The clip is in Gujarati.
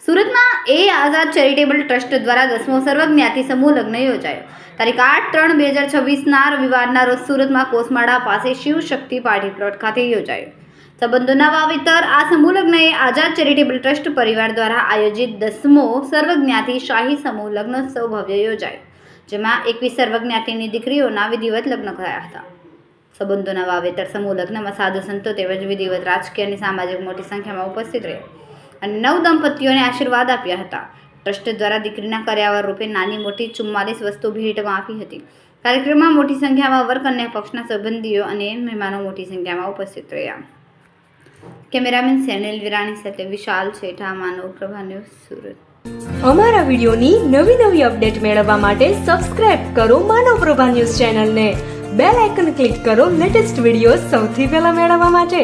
સુરતમાં આઝાદ ચેરિટેબલ ટ્રસ્ટ દ્વારા 10મો સર્વજ્ઞાતિ સમૂહ લગ્ન યોજાયો. તારીખ 8/3/2024ના રવિવારના રોજ સુરતમાં કોસમાળા પાસે શિવ શક્તિ પાર્ટી પ્લોટ ખાતે યોજાયો. સંબંધોના વાવેતર આ સમૂહ લગ્ન આઝાદ ચેરિટેબલ ટ્રસ્ટ પરિવાર દ્વારા આયોજિત 10મો સર્વજ્ઞાતિ શાહી સમૂહ લગ્નોત્સવ ભવ્ય યોજાયો, જેમાં 21 સર્વજ્ઞાતિની દીકરીઓના વિધિવત લગ્ન થયા હતા. સંબંધોના વાવેતર સમૂહ લગ્નમાં સાધુ સંતો તેમજ વિધિવત રાજકીય અને સામાજિક મોટી સંખ્યામાં ઉપસ્થિત રહ્યા અને 9 દંપતીઓને આશીર્વાદ આપ્યા હતા. ટ્રસ્ટ દ્વારા દીકરીના કર્યાવર રૂપે નાની મોટી 44 વસ્તુ ભેટમાં આપી હતી. કાર્યક્રમમાં મોટી સંખ્યામાં વર કન્યા પક્ષના સંબંધીઓ અને મહેમાનો મોટી સંખ્યામાં ઉપસ્થિત રહ્યા. કેમેરામેન સેનિલ વિરાણી સાથે વિશાલ છેઠા, માનવ પ્રભા ન્યૂઝ, સુરત. અમારા વિડીયોની નવી અપડેટ મેળવવા માટે સબસ્ક્રાઇબ કરો માનવ પ્રભા ન્યૂઝ ચેનલને. બેલ આઇકન ક્લિક કરો લેટેસ્ટ વિડીયો સૌથી પહેલા મેળવવા માટે.